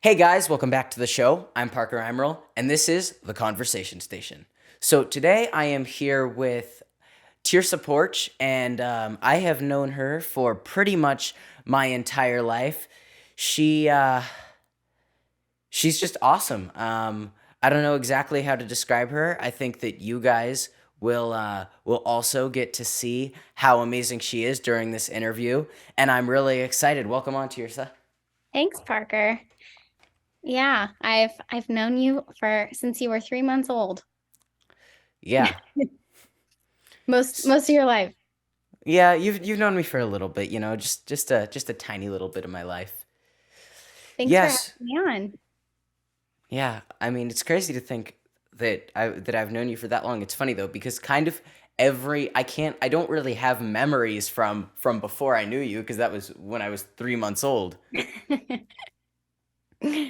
Hey guys, welcome back to the show. I'm Parker Emerald, and this is The Conversation Station. So today I am here with Tirzah Poarch, and I have known her for pretty much my entire life. She she's just awesome. I don't know exactly how to describe her. I think that you guys will also get to see how amazing she is during this interview, and I'm really excited. Welcome on, Tirzah. Thanks, Parker. Yeah, I've known you for since you were 3 months old. Yeah. Most of your life. Yeah, you've known me for a little bit, just a tiny little bit of my life. Thanks for having Yes, me on. yeah. I mean, it's crazy to think that I've known you for that long. It's funny though because kind of every I don't really have memories from before I knew you because that was when I was 3 months old.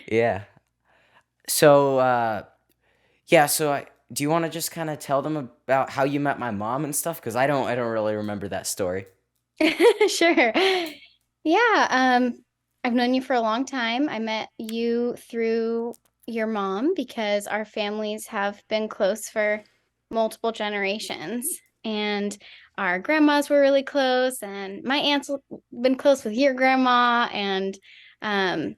Yeah. So yeah. So do you want to just kind of tell them about how you met my mom and stuff? Because I don't really remember that story. Sure. Yeah, I've known you for a long time. I met you through your mom because our families have been close for multiple generations. And our grandmas were really close, and my aunt's been close with your grandma. And um,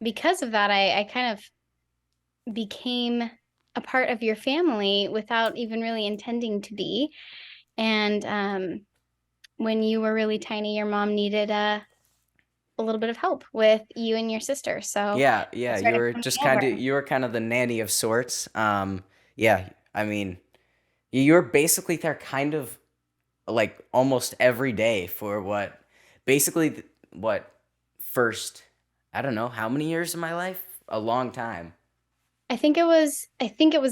because of that, I kind of became a part of your family without even really intending to be. And when you were really tiny, your mom needed a little bit of help with you and your sister. So Yeah, I yeah, started coming over. you were kind of the nanny of sorts. Yeah, I mean, you were basically there kind of like almost every day for basically what first, I don't know, how many years of my life? A long time. I think it was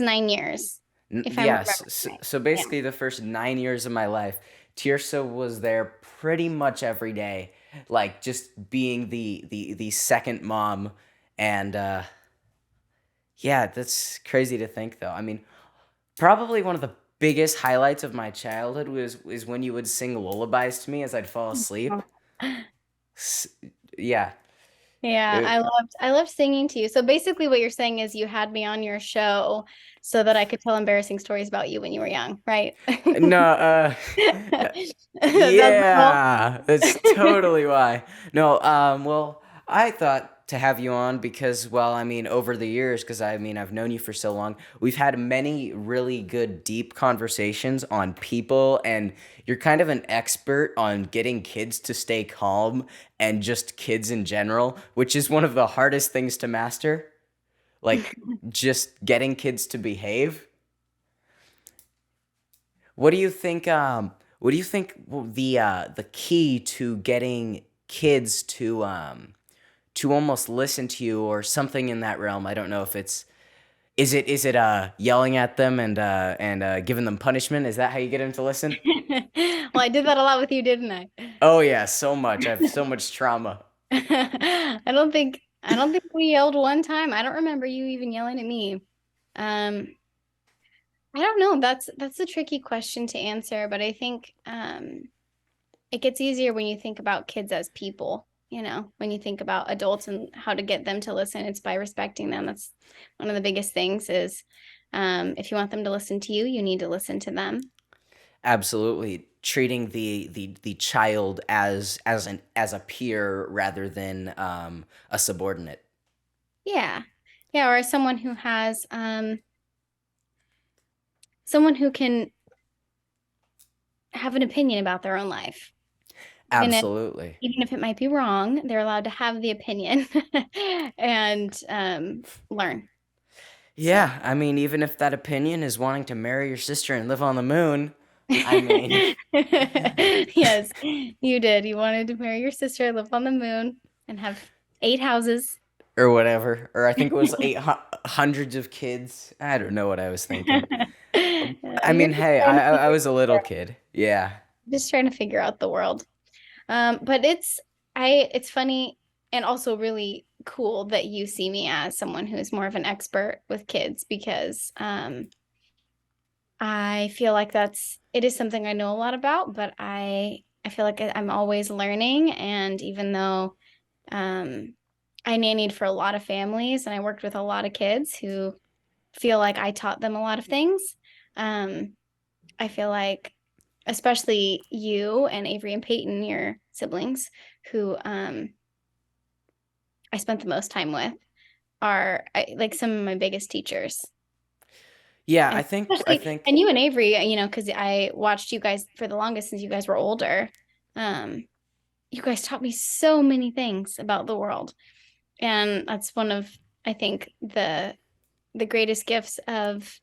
9 years, if I'm Yes, remembering so, right. so Yeah. basically the first 9 years of my life, Tirsa was there pretty much every day, like just being the second mom, and yeah, that's crazy to think though. I mean, probably one of the biggest highlights of my childhood was is when you would sing lullabies to me as I'd fall asleep. S- Yeah. Yeah, It- I loved singing to you. So basically what you're saying is you had me on your show so that I could tell embarrassing stories about you when you were young, right? no, That's all. yeah, that's totally why. No, well, I thought to have you on because, well, I mean, over the years, because I mean, I've known you for so long, we've had many really good, deep conversations on people, and you're kind of an expert on getting kids to stay calm and just kids in general, which is one of the hardest things to master. Like, just getting kids to behave. What do you think? What do you think the key to getting kids to almost listen to you or something in that realm? I don't know if it's is it yelling at them and giving them punishment? Is that how you get them to listen? Well, I did that a lot with you, didn't I? Oh yeah, so much. I have so much trauma. I don't think we yelled one time. I don't remember you even yelling at me. Um, I don't know. That's a tricky question to answer, but I think it gets easier when you think about kids as people, when you think about adults and how to get them to listen, it's by respecting them. That's one of the biggest things is if you want them to listen to you, you need to listen to them. Absolutely, treating the child as a peer rather than a subordinate. Yeah. Yeah, or someone who has someone who can have an opinion about their own life. Even if Absolutely. even if it might be wrong, they're allowed to have the opinion and learn. So Yeah, I mean, even if that opinion is wanting to marry your sister and live on the moon, I mean, yes, you did. You wanted to marry your sister, live on the moon, and have 8 houses. or whatever. Or I think it was hundreds of kids. I don't know what I was thinking. I You're mean, just hey, trying to I figure was a little kid. Yeah, just trying to figure out the world. But it's funny and also really cool that you see me as someone who is more of an expert with kids because I feel like it is something I know a lot about, but I feel like I'm always learning. And even though um, I nannied for a lot of families and I worked with a lot of kids who feel like I taught them a lot of things. Um, I feel like, especially you and Avery and Peyton, your siblings, who I spent the most time with, like some of my biggest teachers. Yeah, And I especially, think and you and Avery, because I watched you guys for the longest since you guys were older. Um, you guys taught me so many things about the world. And that's one of, I think, the greatest gifts of,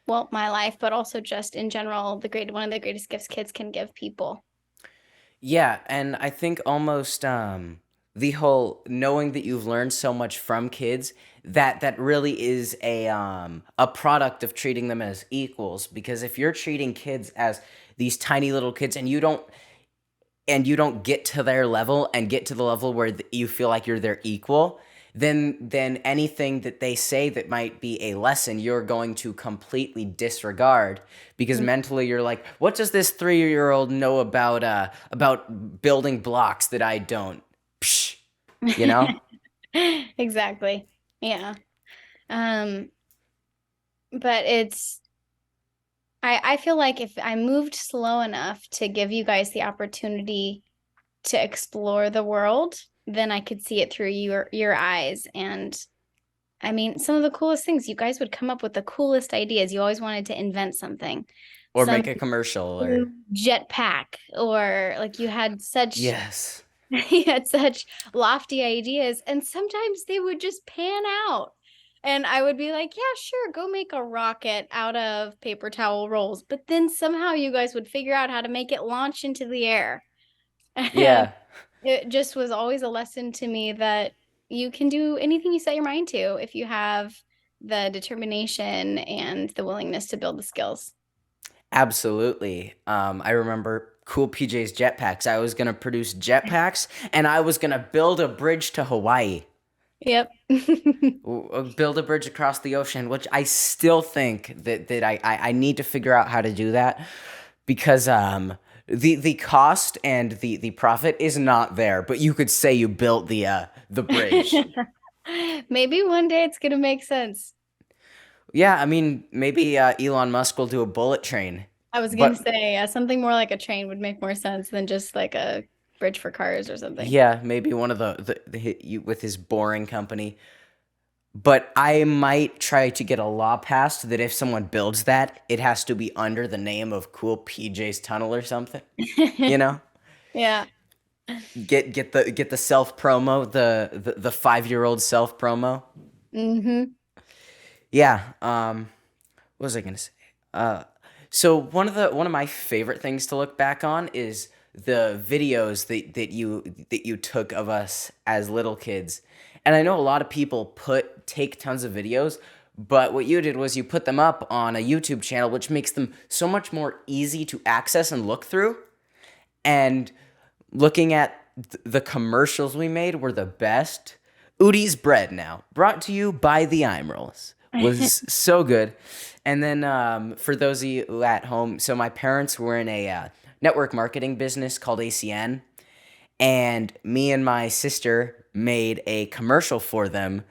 well, my life, but also just in general, one of the greatest gifts kids can give people. yeah, and I think almost the whole knowing that you've learned so much from kids, that really is a product of treating them as equals, because if you're treating kids as these tiny little kids and you don't get to their level and get to the level where you feel like you're their equal, then anything that they say that might be a lesson you're going to completely disregard, because mentally you're like, what does this 3-year-old know about building blocks that I don't? Psh, you know? Exactly. Yeah. Um, but I feel like if I moved slow enough to give you guys the opportunity to explore the world, then I could see it through your eyes. And I mean, some of the coolest things, you guys would come up with the coolest ideas. You always wanted to invent something, Or some make a commercial or new jetpack, or like yes. you had such lofty ideas, and sometimes they would just pan out. And I would be like, yeah, sure, go make a rocket out of paper towel rolls. But then somehow you guys would figure out how to make it launch into the air. And Yeah. it just was always a lesson to me that you can do anything you set your mind to if you have the determination and the willingness to build the skills. Absolutely. I remember Cool PJ's jetpacks. I was gonna produce jetpacks, and I was gonna build a bridge to Hawaii. Yep. Build a bridge across the ocean, which I still think that I need to figure out how to do that, because the cost and the profit is not there, but you could say you built the bridge. Maybe one day it's gonna make sense. Yeah, I mean, maybe Elon Musk will do a bullet train, I was gonna but say something more like a train would make more sense than just like a bridge for cars or something. yeah, maybe one of with his boring company. But I might try to get a law passed that if someone builds that, it has to be under the name of Cool PJ's Tunnel or something. You know, Yeah. get the self promo, the 5-year-old self promo. Hmm. Yeah. What was I gonna say? Uh, so one of my favorite things to look back on is the videos that you took of us as little kids. And I know a lot of people take tons of videos, but what you did was you put them up on a YouTube channel, which makes them so much more easy to access and look through. And looking at the commercials we made were the best. Udi's Bread now, brought to you by the Emeralds, was so good. And then for those of you at home, so my parents were in a network marketing business called ACN, and me and my sister made a commercial for them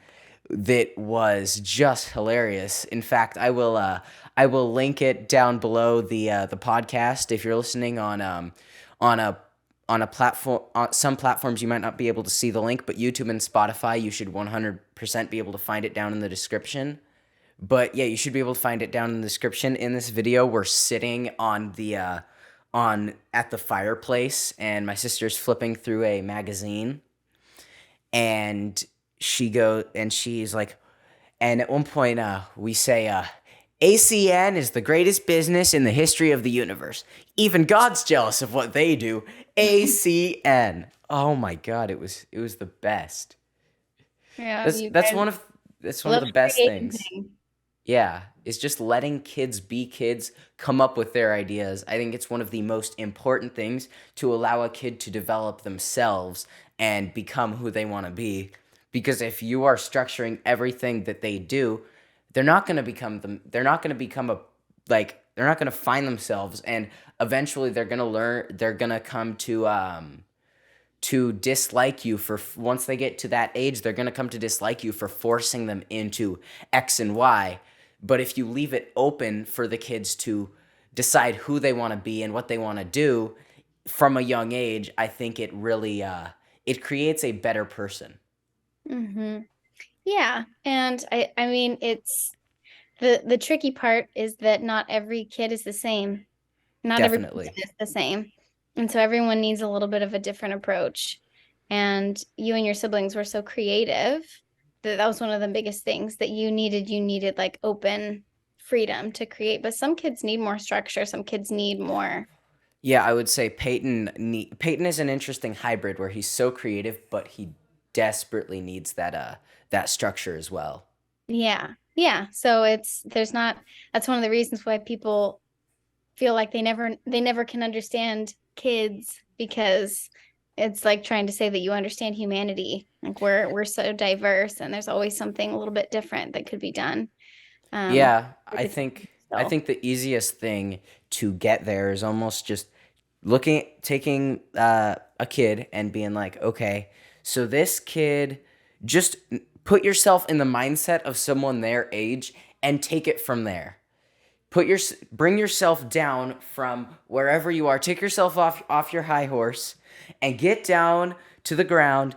that was just hilarious. In fact, I will link it down below the podcast. If you're listening on a on a platform, on some platforms you might not be able to see the link, but YouTube and Spotify, you should 100% be able to find it down in the description. But yeah, you should be able to find it down in the description. In this video, we're sitting on at the fireplace, and my sister's flipping through a magazine, and she's like, and at one point, we say, ACN is the greatest business in the history of the universe. Even God's jealous of what they do. ACN. Oh my God, it was the best. Yeah, That's you that's guys one of that's one of love the best creating things. Yeah, it's just letting kids be kids, come up with their ideas. I think it's one of the most important things to allow a kid to develop themselves and become who they want to be. Because if you are structuring everything that they do, they're not going to become them. They're not going to become they're not going to find themselves, and eventually they're going to learn. They're going to come to dislike you for once they get to that age, they're going to come to dislike you for forcing them into X and Y. But if you leave it open for the kids to decide who they want to be and what they want to do from a young age, I think it really it creates a better person. Hmm. Yeah. And I mean, it's the tricky part is that not every kid is the same. Not every person Definitely. is the same. And so everyone needs a little bit of a different approach. And you and your siblings were so creative that that was one of the biggest things that you needed. You needed like open freedom to create. But some kids need more structure, some kids need more. Yeah, I would say Peyton is an interesting hybrid where he's so creative, but he desperately needs that structure as well. Yeah. Yeah. So it's there's not that's one of the reasons why people feel like they never can understand kids because it's like trying to say that you understand humanity. Like we're so diverse and there's always something a little bit different that could be done. Um, Yeah, with I the team think I still. think the easiest thing to get there is almost just taking a kid and being like, okay, so this kid, just put yourself in the mindset of someone their age and take it from there. Bring yourself down from wherever you are. Take yourself off your high horse and get down to the ground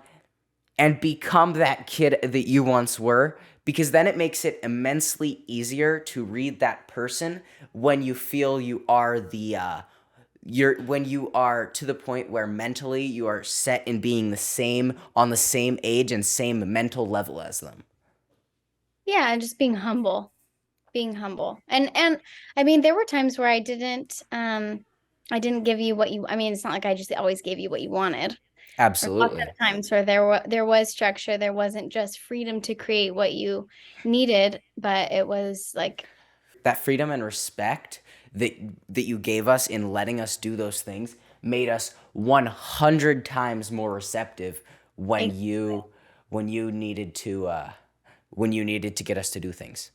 and become that kid that you once were, because then it makes it immensely easier to read that person when you feel you are you're when you are to the point where mentally you are set in being the same, on the same age and same mental level as them. Yeah, and just being humble. And I mean there were times where I didn't give you what you I mean it's not like I just always gave you what you wanted. There were lots Absolutely. of times where there was structure. There wasn't just freedom to create what you needed, but it was like That freedom and respect that you gave us in letting us do those things made us 100 times more receptive when ex- you when you needed to get us to do things.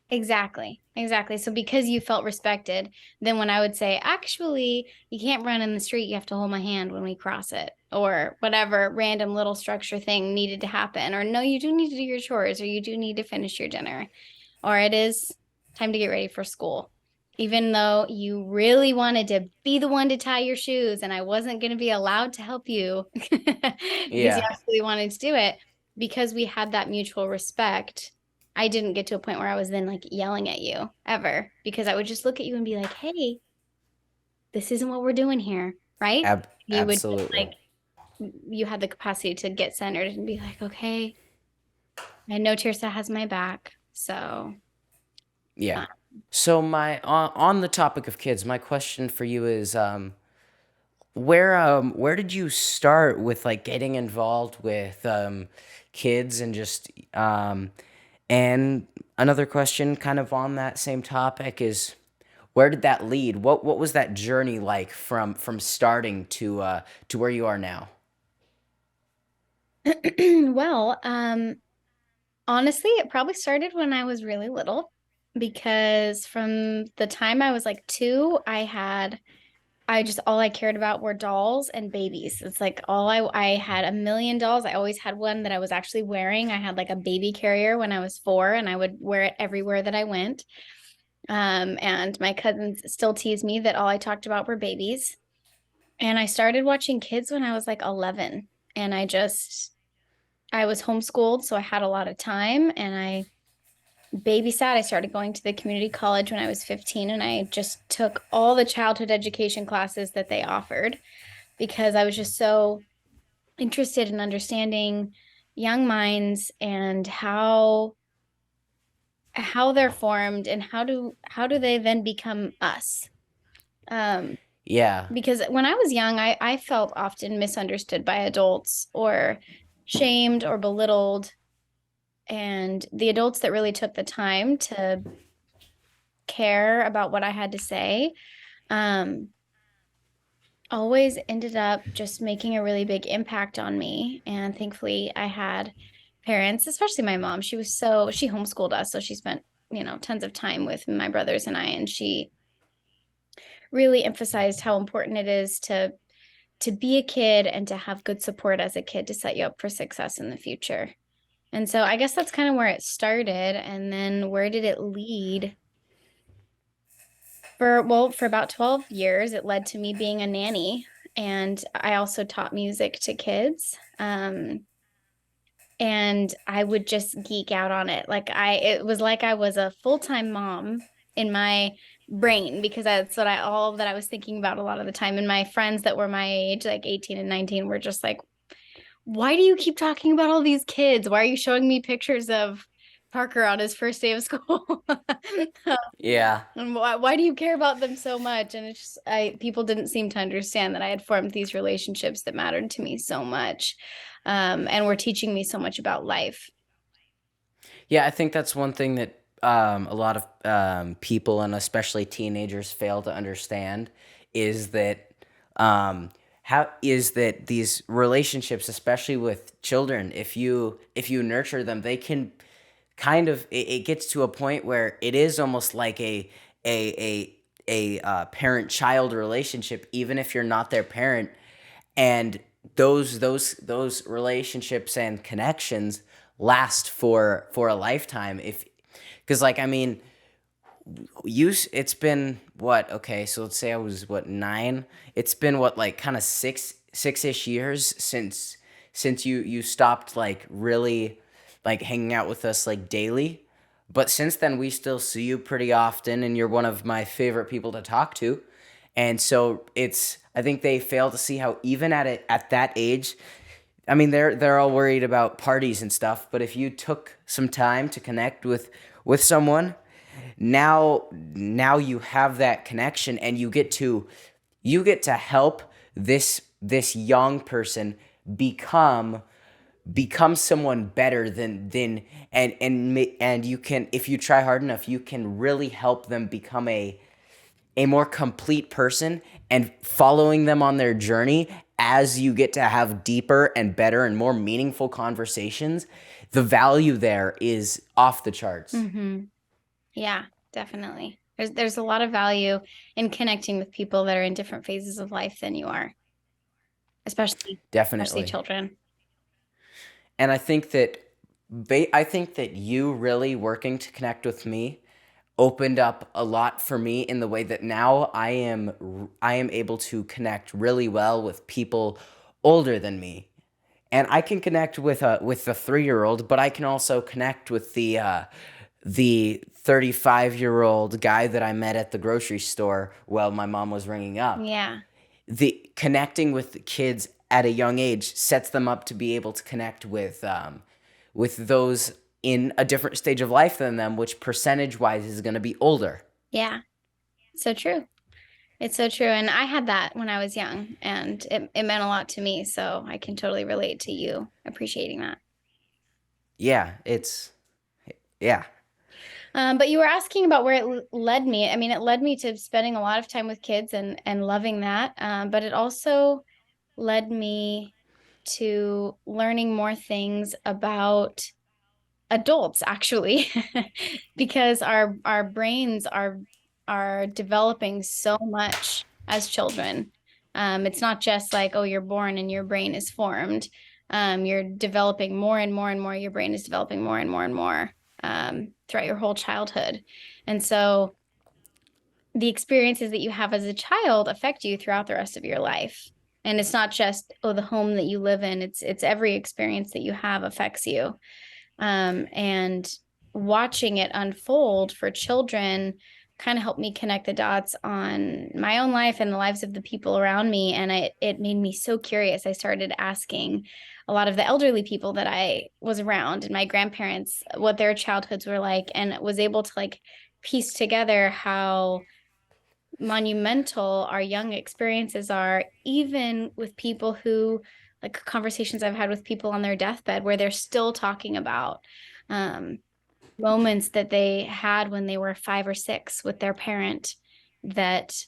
exactly, exactly. So because you felt respected, then when I would say, actually, you can't run in the street, you have to hold my hand when we cross it, or whatever random little structure thing needed to happen, or no, you do need to do your chores, or you do need to finish your dinner, or it is time to get ready for school. Even though you really wanted to be the one to tie your shoes and I wasn't going to be allowed to help you because you Yeah, absolutely wanted to do it, because we had that mutual respect, I didn't get to a point where I was then like yelling at you ever because I would just look at you and be like, hey, this isn't what we're doing here. Right. You would just absolutely. like, you had the capacity to get centered and be like, okay, I know Tirsa has my back. So, Yeah. uh, So my on the topic of kids, my question for you is where did you start with like getting involved with kids and just and another question kind of on that same topic is where did that lead? What was that journey like from starting to where you are now? well, honestly, it probably started when I was really little because from the time I was like two, I just all I cared about were dolls and babies. It's like I had a million dolls. I always had one that I was actually wearing. I had like a baby carrier when I was four, and I would wear it everywhere that I went. And my cousins still tease me that all I talked about were babies. And I started watching kids when I was like 11, and I was homeschooled, so I had a lot of time, and I babysat. I started going to the community college when I was 15, and I just took all the childhood education classes that they offered because I was just so interested in understanding young minds and how they're formed and how do they then become us. Um, Yeah. because when I was young, I felt often misunderstood by adults or shamed or belittled. And the adults that really took the time to care about what I had to say, um, always ended up just making a really big impact on me. And thankfully, I had parents, especially my mom. She homeschooled us. So she spent, tons of time with my brothers and I. And she really emphasized how important it is to to be a kid and to have good support as a kid to set you up for success in the future. And so I guess that's kind of where it started. And then where did it lead? For about 12 years, it led to me being a nanny. And I also taught music to kids. And I would just geek out on it. It was like I was a full-time mom in my brain because that's all that I was thinking about a lot of the time. And my friends that were my age, like 18 and 19, were just like, why do you keep talking about all these kids? Why are you showing me pictures of Parker on his first day of school? Yeah. And why do you care about them so much? And it's just, people didn't seem to understand that I had formed these relationships that mattered to me so much, and were teaching me so much about life. Yeah, I think that's one thing that a lot of people and especially teenagers fail to understand is that how is that these relationships, especially with children, if you nurture them, they can kind of it gets to a point where it is almost like a parent-child relationship, even if you're not their parent, and those relationships and connections last for a lifetime. If because like I mean, it's been what, okay, so let's say I was what, 9. It's been what, like kind of six-ish years since you stopped like really like hanging out with us like daily. But since then we still see you pretty often, and you're one of my favorite people to talk to. And so it's, I think they fail to see how even at that age, I mean, they're all worried about parties and stuff, but if you took some time to connect with someone, now you have that connection, and you get to help this young person become someone better than and you can, if you try hard enough, you can really help them become a more complete person, and following them on their journey as you get to have deeper and better and more meaningful conversations, the value there is off the charts. Mm-hmm. Yeah, definitely. There's a lot of value in connecting with people that are in different phases of life than you are, especially Definitely. children. And I think that you really working to connect with me opened up a lot for me in the way that now I am able to connect really well with people older than me. And I can connect with the 3-year-old, but I can also connect with the 35-year-old guy that I met at the grocery store while my mom was ringing up. Yeah. The connecting with the kids at a young age sets them up to be able to connect with those in a different stage of life than them, which percentage wise is going to be older. Yeah. So true. It's so true. And I had that when I was young, and it meant a lot to me. So I can totally relate to you appreciating that. Yeah, it's yeah, But you were asking about where it led me. I mean, it led me to spending a lot of time with kids and loving that. But it also led me to learning more things about adults, actually, because our brains are developing so much as children. It's not just like, oh, you're born and your brain is formed. You're developing more and more and more. Your brain is developing more and more and more, throughout your whole childhood. And so the experiences that you have as a child affect you throughout the rest of your life. And it's not just, oh, the home that you live in. It's every experience that you have affects you. And watching it unfold for children kind of helped me connect the dots on my own life and the lives of the people around me. And it made me so curious. I started asking a lot of the elderly people that I was around and my grandparents what their childhoods were like, and was able to like piece together how monumental our young experiences are, even with people who, like conversations I've had with people on their deathbed where they're still talking about um, moments that they had when they were 5 or 6 with their parent, that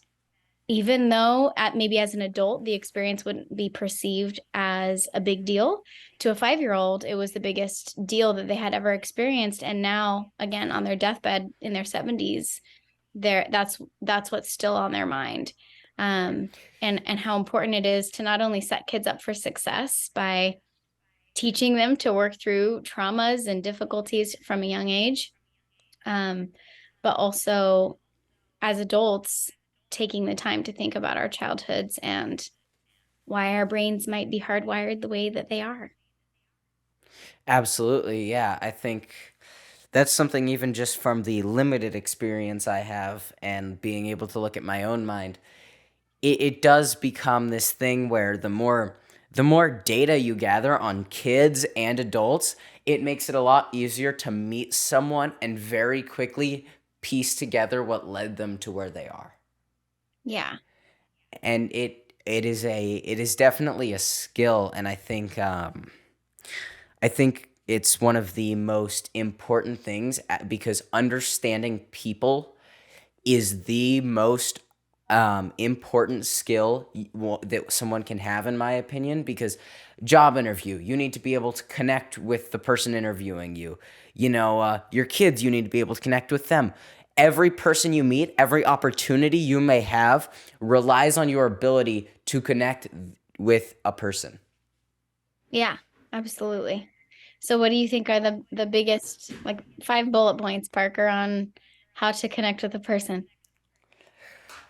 even though at maybe as an adult the experience wouldn't be perceived as a big deal, to a 5-year-old it was the biggest deal that they had ever experienced. And now again on their deathbed in their 70s, that's what's still on their mind. um, and how important it is to not only set kids up for success by teaching them to work through traumas and difficulties from a young age, um, but also as adults taking the time to think about our childhoods and why our brains might be hardwired the way that they are. Absolutely, yeah. I think that's something even just from the limited experience I have and being able to look at my own mind. It does become this thing where the more data you gather on kids and adults, it makes it a lot easier to meet someone and very quickly piece together what led them to where they are. Yeah. And it is definitely a skill, and I think it's one of the most important things because understanding people is the most important skill that someone can have, in my opinion. Because job interview, you need to be able to connect with the person interviewing you. Your kids, you need to be able to connect with them. Every person you meet, every opportunity you may have relies on your ability to connect with a person. Yeah, absolutely. So what do you think are the biggest like 5 bullet points, Parker, on how to connect with a person?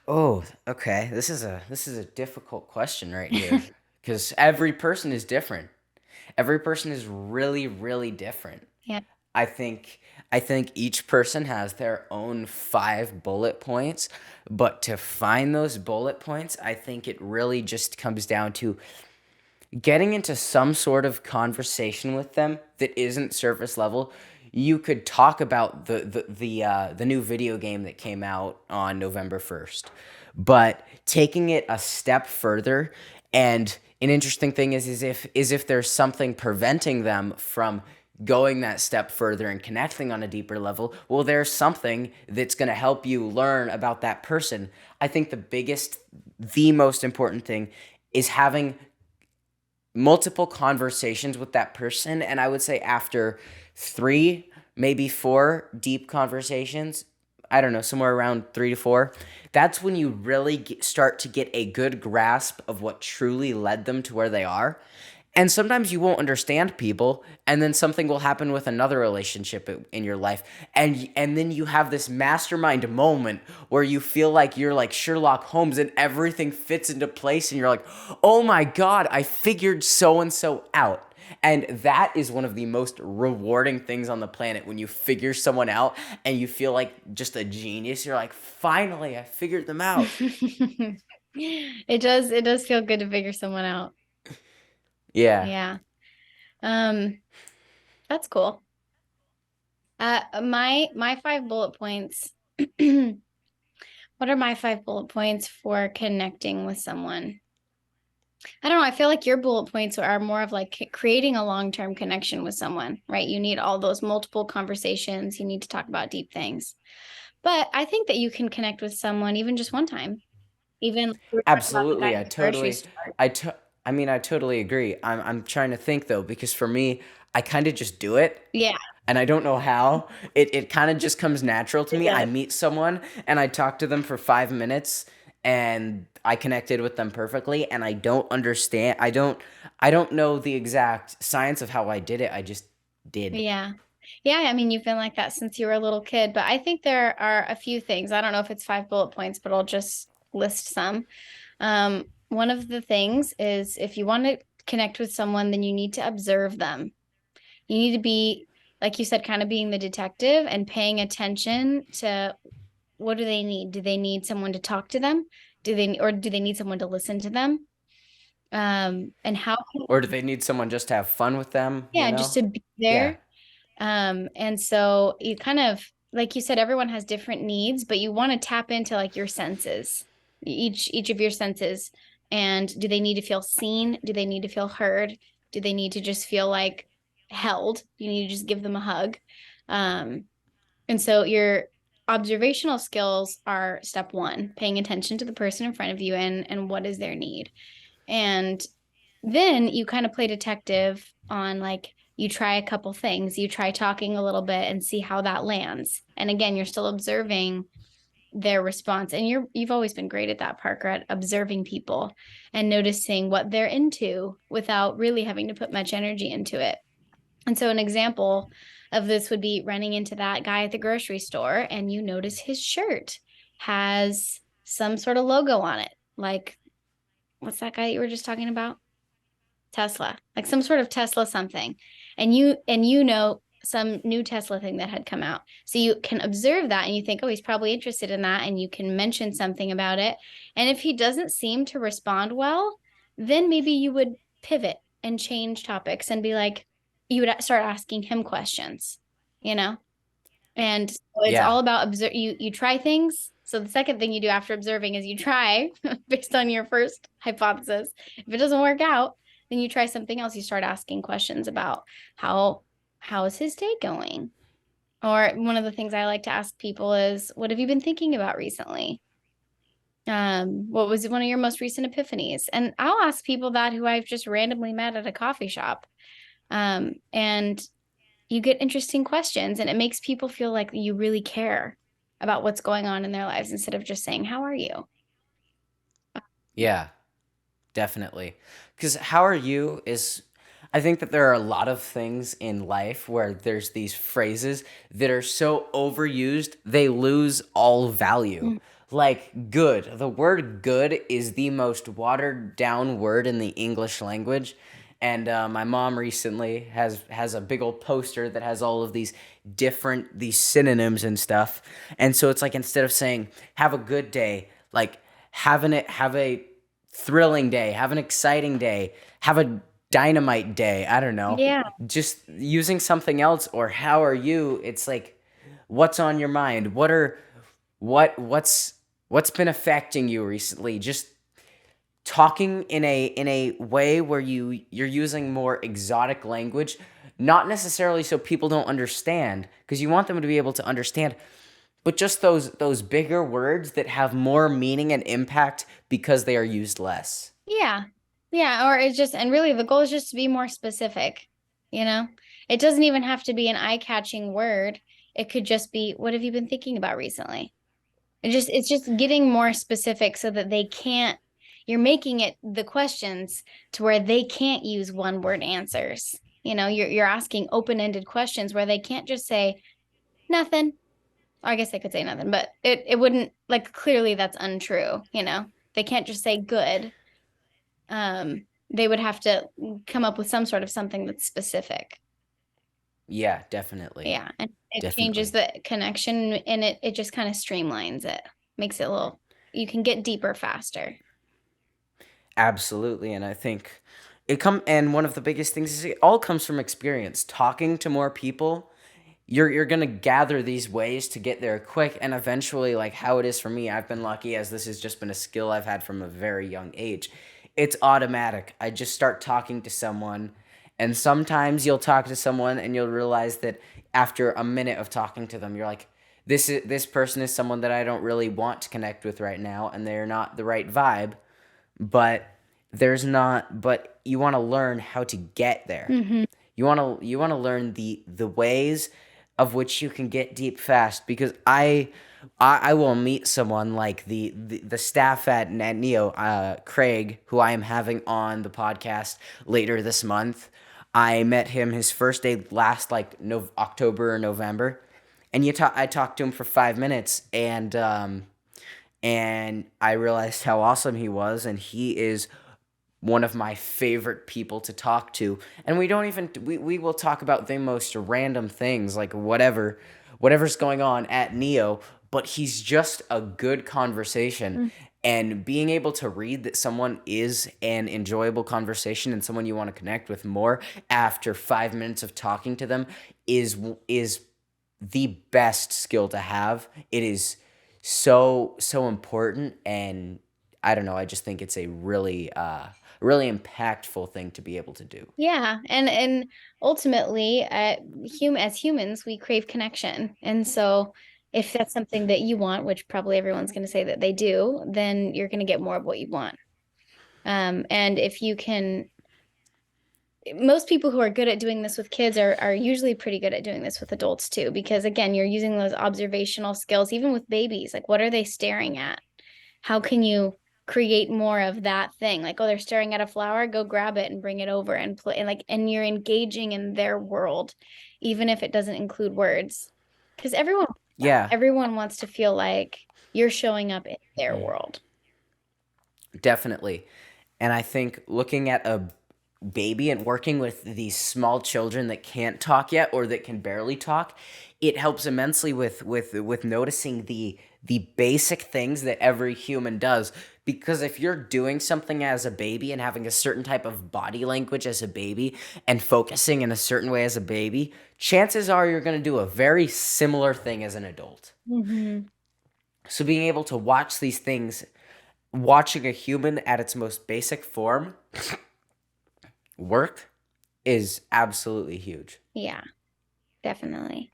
Oh, okay. This is a difficult question right here because every person is different. Every person is really, really different. Yeah. I think I think each person has their own 5 bullet points, but to find those bullet points, I think it really just comes down to getting into some sort of conversation with them that isn't surface level. You could talk about the new video game that came out on November 1st, but taking it a step further. And an interesting thing is if there's something preventing them from going that step further and connecting on a deeper level, well, there's something that's going to help you learn about that person. I think the most important thing is having multiple conversations with that person. And I would say after 3, maybe 4 deep conversations, I don't know, somewhere around 3 to 4, that's when you really start to get a good grasp of what truly led them to where they are. And sometimes you won't understand people, and then something will happen with another relationship in your life, and then you have this mastermind moment where you feel like you're like Sherlock Holmes, and everything fits into place, and you're like, "Oh my God, I figured so and so out." And that is one of the most rewarding things on the planet when you figure someone out and you feel like just a genius. You're like, "Finally, I figured them out." It does feel good to figure someone out. Yeah. Yeah. Um, that's cool. My 5 bullet points. What are my 5 bullet points for connecting with someone? I don't know. I feel like your bullet points are more of like creating a long-term connection with someone, right? You need all those multiple conversations. You need to talk about deep things. But I think that you can connect with someone even just one time. Even like we were talking about the guy Absolutely. at the grocery store. I totally agree. I'm trying to think though, because for me, I kind of just do it, Yeah, and I don't know how. It kind of just comes natural to it me. I does. meet someone and I talk to them for 5 minutes, and I connected with them perfectly, and I don't know the exact science of how I did it. I just did. Yeah. Yeah, I mean, you've been like that since you were a little kid, but I think there are a few things. I don't know if it's 5 bullet points, but I'll just list some. One of the things is if you want to connect with someone, then you need to observe them. You need to be, like you said, kind of being the detective and paying attention to what do they need? Do they need someone to talk to them? Do they need someone to listen to them? And how, Or do they need someone just to have fun with them, you yeah, just know? to be Yeah. there. And so you kind of, like you said, everyone has different needs, but you want to tap into like your senses, each of your senses. And do they need to feel seen? Do they need to feel heard? Do they need to just feel like held? You need to just give them a hug. Um, and so your observational skills are step one, paying attention to the person in front of you and what is their need. And then you kind of play detective on like you try a couple things, you try talking a little bit and see how that lands. And again, you're still observing their response. And you've always been great at that, Parker, at observing people and noticing what they're into without really having to put much energy into it. And so an example of this would be running into that guy at the grocery store and you notice his shirt has some sort of logo on it. Like, what's that guy you were just talking about? Tesla, like some sort of Tesla something. And you know some new Tesla thing that had come out. So you can observe that and you think, oh, he's probably interested in that. And you can mention something about it. And if he doesn't seem to respond well, then maybe you would pivot and change topics and be like, you would start asking him questions, you know? And so it's Yeah. all about observe. You try things. So the second thing you do after observing is you try based on your first hypothesis. If it doesn't work out, then you try something else. You start asking questions about how how is his day going? Or one of the things I like to ask people is, what have you been thinking about recently? What was one of your most recent epiphanies? And I'll ask people that who I've just randomly met at a coffee shop. And you get interesting questions and it makes people feel like you really care about what's going on in their lives instead of just saying, how are you? Yeah. Definitely. Because how are you is, I think that there are a lot of things in life where there's these phrases that are so overused, they lose all value. Mm. Like good. The word good is the most watered down word in the English language. And my mom recently has a big old poster that has all of these synonyms and stuff. And so it's like instead of saying have a good day, like have a thrilling day, have an exciting day, have a dynamite day. I don't know. Yeah. Just using something else or how are you? It's like what's on your mind? What's been affecting you recently? Just talking in a way where you're using more exotic language, not necessarily so people don't understand because you want them to be able to understand, but just those bigger words that have more meaning and impact because they are used less. Yeah. Yeah. Or it's just, and really the goal is just to be more specific, you know? It doesn't even have to be an eye-catching word. It could just be, what have you been thinking about recently? It's just getting more specific so that they can't, you're making it the questions to where they can't use one word answers. You're asking open-ended questions where they can't just say nothing. I guess they could say nothing, but it wouldn't, like, clearly that's untrue. They can't just say good. They would have to come up with some sort of something that's specific. Yeah, definitely. Yeah, and it changes Definitely. the connection and it just kind of streamlines it. Makes it a little, you can get deeper faster. Absolutely. And I think and one of the biggest things is it all comes from experience. Talking to more people, you're gonna gather these ways to get there quick and eventually like how it is for me, I've been lucky as this has just been a skill I've had from a very young age. It's automatic. I just start talking to someone and sometimes you'll talk to someone and you'll realize that after a minute of talking to them, you're like, this person is someone that I don't really want to connect with right now and they're not the right vibe, but but you want to learn how to get there. Hmm. You want to learn the ways of which you can get deep fast because I will meet someone like the staff at Neo, Craig, who I am having on the podcast later this month. I met him his first day last like October or November, and I talked to him for 5 minutes, and I realized how awesome he was, and he is one of my favorite people to talk to. And we will talk about the most random things, like whatever's going on at Neo, but he's just a good conversation. And being able to read that someone is an enjoyable conversation and someone you want to connect with more after 5 minutes of talking to them is the best skill to have. It is so important, and I don't know, I just think it's a really impactful thing to be able to do. Yeah, and ultimately, as humans, we crave connection, and so if that's something that you want, which probably everyone's going to say that they do, then you're going to get more of what you want. And if you can most people who are good at doing this with kids are usually pretty good at doing this with adults too, because again, you're using those observational skills, even with babies. Like, what are they staring at? How can you create more of that thing? Like, oh, they're staring at a flower, go grab it and bring it over and play. And like, and you're engaging in their world, even if it doesn't include words. Because Yeah, everyone wants to feel like you're showing up in their world. definitely. And I think looking at a baby and working with these small children that can't talk yet or that can barely talk, it helps immensely with noticing the basic things that every human does. Because if you're doing something as a baby and having a certain type of body language as a baby and focusing in a certain way as a baby, chances are you're going to do a very similar thing as an adult. Mm-hmm. So being able to watch these things, watching a human at its most basic form work is absolutely huge. Yeah, definitely.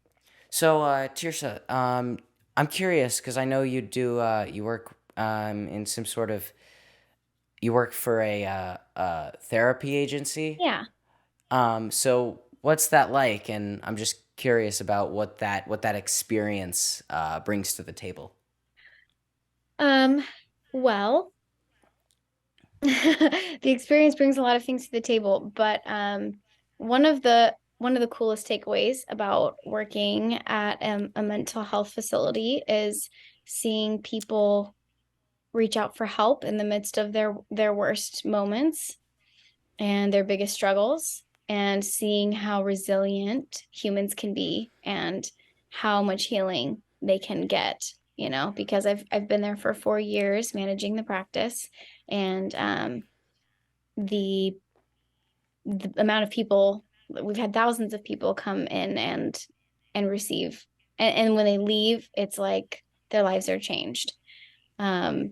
So, Tirsha, I'm curious because I know you do. You work in some sort of. You work for a therapy agency. Yeah. So what's that like? And I'm just curious about what that experience brings to the table. Um, well, the experience brings a lot of things to the table, but one of the coolest takeaways about working at a mental health facility is seeing people reach out for help in the midst of their worst moments and their biggest struggles, and seeing how resilient humans can be and how much healing they can get, because I've been there for 4 years managing the practice, and the the amount of people, we've had thousands of people come in and receive, and when they leave, it's like their lives are changed. um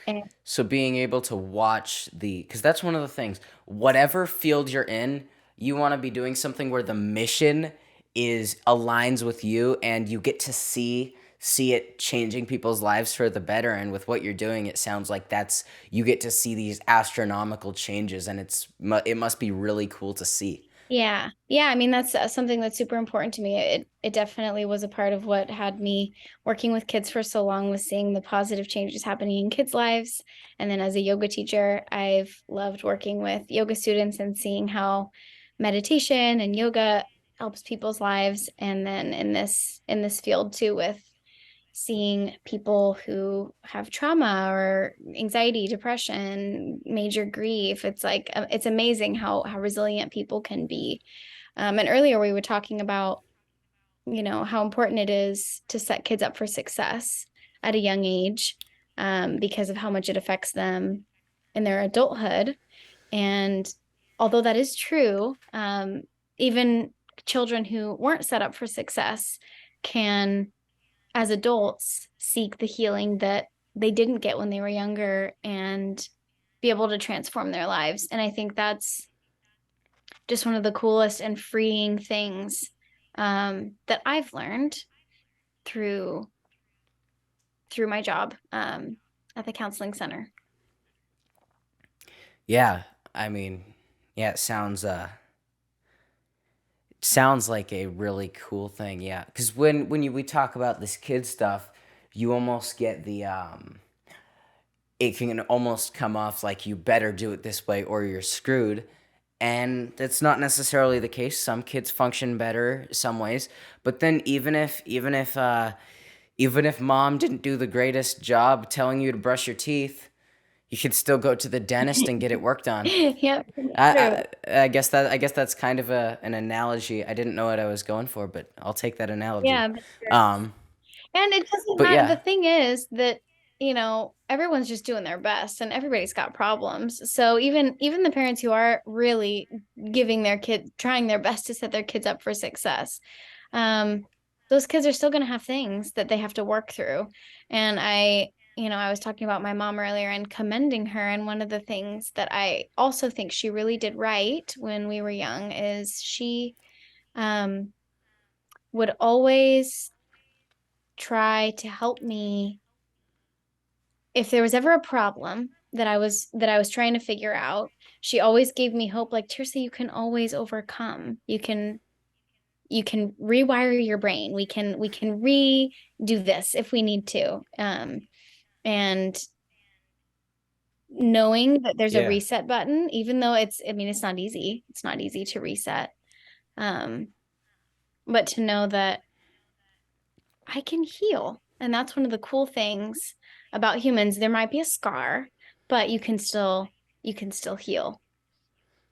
and So being able to watch because that's one of the things, whatever field you're in, you want to be doing something where the mission is aligns with you and you get to see it changing people's lives for the better. And with what you're doing, it sounds like that's you get to see these astronomical changes, and it must be really cool to see. Yeah. Yeah. I mean, that's something that's super important to me. It definitely was a part of what had me working with kids for so long, was seeing the positive changes happening in kids' lives. And then as a yoga teacher, I've loved working with yoga students and seeing how meditation and yoga helps people's lives. And then in this field too, with seeing people who have trauma or anxiety, depression, major grief. It's like it's amazing how resilient people can be. And earlier we were talking about, how important it is to set kids up for success at a young age, because of how much it affects them in their adulthood. And although that is true, even children who weren't set up for success can, as adults, seek the healing that they didn't get when they were younger and be able to transform their lives. And I think that's just one of the coolest and freeing things, that I've learned through through my job, at the counseling center. Yeah, I mean, yeah, it sounds like a really cool thing. Yeah, because when we talk about this kid stuff, you almost get it can almost come off like you better do it this way or you're screwed. And that's not necessarily the case. Some kids function better some ways, but then even if mom didn't do the greatest job telling you to brush your teeth, you should still go to the dentist and get it worked on. Yep, true. I guess that's kind of an analogy. I didn't know what I was going for, but I'll take that analogy. Yeah, that's true. Um, And it doesn't but matter. The yeah, thing is that, everyone's just doing their best and everybody's got problems. So even the parents who are really giving their kid trying their best to set their kids up for success, um, those kids are still going to have things that they have to work through. And I was talking about my mom earlier and commending her. And one of the things that I also think she really did right when we were young is she um, would always try to help me if there was ever a problem that I was trying to figure out. she always gave me hope, like, Tirzah, you can always overcome. You can rewire your brain. We can redo this if we need to. And knowing that there's a Yeah, reset button, even though I mean, it's not easy. It's not easy to reset. Um, but to know that I can heal. And that's one of the cool things about humans. There might be a scar, but you can still heal.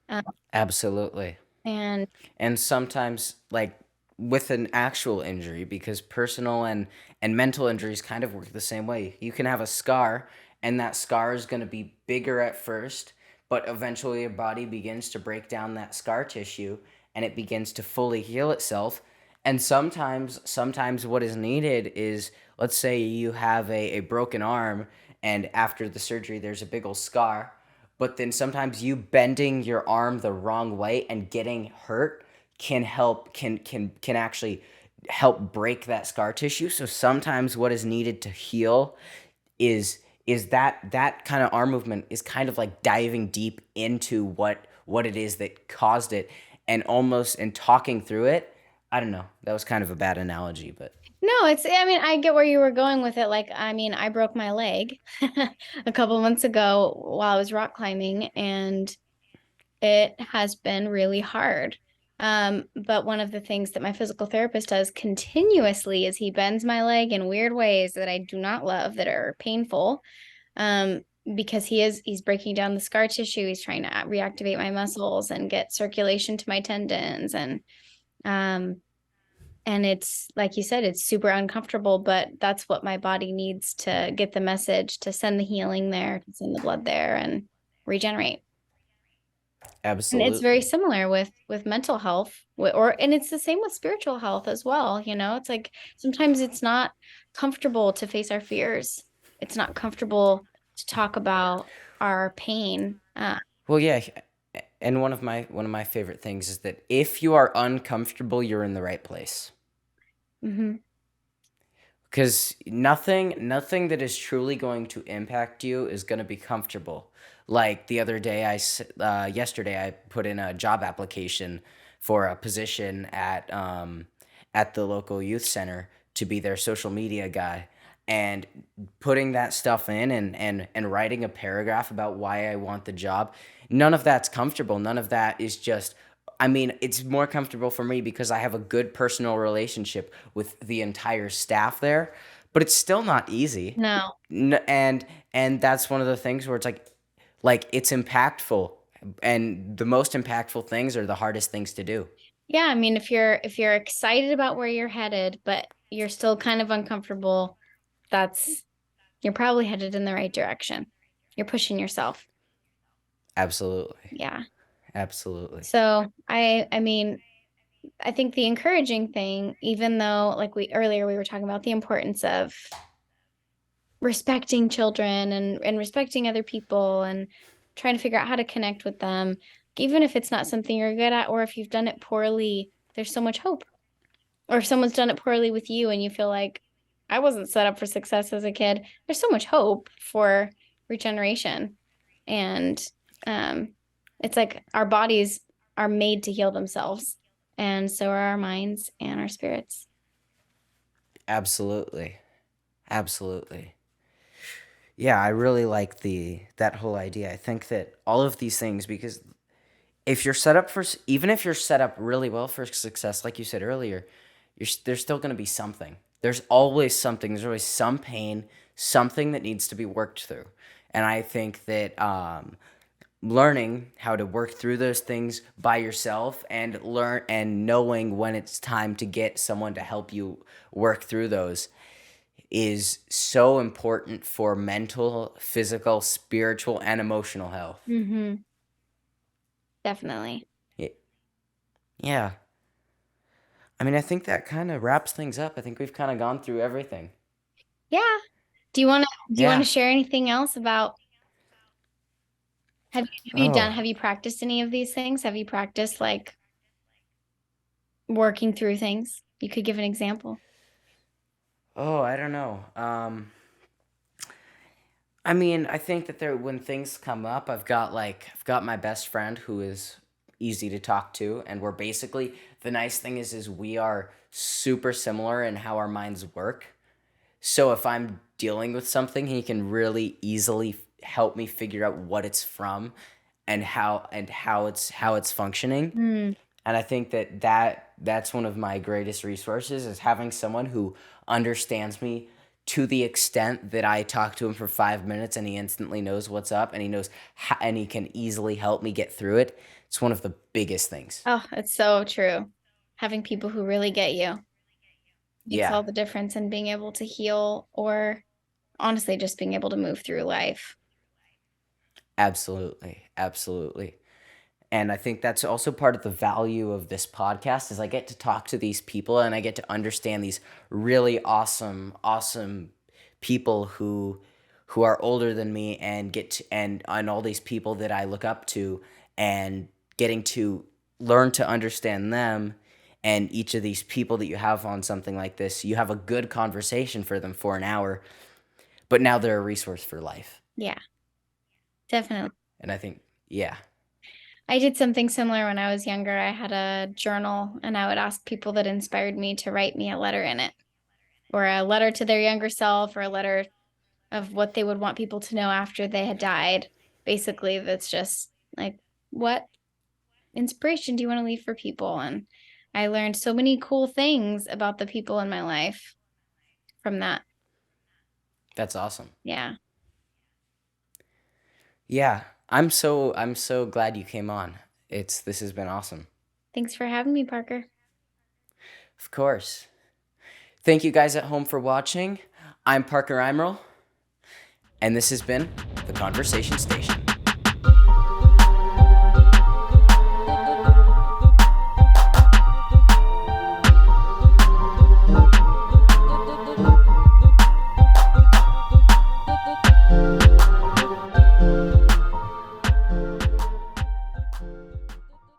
Um, absolutely. and And sometimes like with an actual injury, because personal and mental injuries kind of work the same way. You can have a scar, and that scar is going to be bigger at first, but eventually your body begins to break down that scar tissue, and it begins to fully heal itself. And sometimes what is needed is, let's say you have a broken arm, and after the surgery there's a big old scar, but then sometimes you bending your arm the wrong way and getting hurt can actually help break that scar tissue. So sometimes what is needed to heal is that kind of arm movement is kind of like diving deep into what it is that caused it, and almost in talking through it. I don't know, that was kind of a bad analogy, but no, I mean, I get where you were going with it. Like, I mean, I broke my leg a couple months ago while I was rock climbing, and it has been really hard. But one of the things that my physical therapist does continuously is he bends my leg in weird ways that I do not love, that are painful. Um, because he's breaking down the scar tissue. He's trying to reactivate my muscles and get circulation to my tendons. Um, and it's like you said, it's super uncomfortable, but that's what my body needs to get the message, to send the healing there, to send the blood there and regenerate. And it's very absolutely. similar with mental health, and it's the same with spiritual health as well. It's like sometimes it's not comfortable to face our fears. It's not comfortable to talk about our pain. Well, yeah, and one of my favorite things is that if you are uncomfortable, you're in the right place. Mhm. Because nothing that is truly going to impact you is going to be comfortable. Like the other day, yesterday I put in a job application for a position at the local youth center to be their social media guy, and putting that stuff in and writing a paragraph about why I want the job. None of that's comfortable. None of that is just, I mean, it's more comfortable for me because I have a good personal relationship with the entire staff there, but it's still not easy. No. And that's one of the things where it's like it's impactful, and the most impactful things are the hardest things to do. Yeah, I mean, if you're excited about where you're headed, but you're still kind of uncomfortable, that's you're probably headed in the right direction. You're pushing yourself. Absolutely. Yeah. Absolutely. So I mean, I think the encouraging thing, even though like we were talking about the importance of respecting children and respecting other people and trying to figure out how to connect with them, even if it's not something you're good at, or if you've done it poorly, there's so much hope. Or if someone's done it poorly with you and you feel like I wasn't set up for success as a kid, there's so much hope for regeneration. And um, it's like our bodies are made to heal themselves, and so are our minds and our spirits. Absolutely. Absolutely. Yeah, I really like the that whole idea. I think that all of these things, because if you're set up for even if you're set up really well for success, like you said earlier, there's still going to be something. There's always something. There's always some pain, something that needs to be worked through. And I think that learning how to work through those things by yourself, and learn and knowing when it's time to get someone to help you work through those, is so important for mental, physical, spiritual, and emotional health. Mm-hmm. Definitely. Yeah. I mean, I think that kind of wraps things up. I think we've kind of gone through everything. Yeah. Do you want to Yeah. share anything else about Oh. have you practiced any of these things? Have you practiced like working through things? You could give an example. Oh, I don't know. I mean, I think that there when things come up, I've got my best friend who is easy to talk to, and we're basically the nice thing is we are super similar in how our minds work. So if I'm dealing with something, he can really easily help me figure out what it's from and how it's functioning. Mm. And I think that's one of my greatest resources is having someone who understands me to the extent that I talk to him for 5 minutes and he instantly knows what's up and he knows and he can easily help me get through it. It's one of the biggest things. Oh, it's so true. Having people who really get you makes Yeah, all the difference in being able to heal or honestly just being able to move through life. absolutely. Absolutely. And I think that's also part of the value of this podcast is I get to talk to these people and I get to understand these really awesome people who are older than me and and all these people that I look up to and getting to learn to understand them and each of these people that you have on something like this, you have a good conversation for them for an hour, but now they're a resource for life. Yeah, definitely. And I think, yeah, I did something similar when I was younger. I had a journal and I would ask people that inspired me to write me a letter in it, or a letter to their younger self, or a letter of what they would want people to know after they had died. Basically, that's just like, what inspiration do you want to leave for people? And I learned so many cool things about the people in my life from that. that's awesome. Yeah. Yeah, I'm so glad you came on. This has been awesome. Thanks for having me, Parker. Of course. Thank you guys at home for watching. I'm Parker Emerald, and this has been the Conversation Station.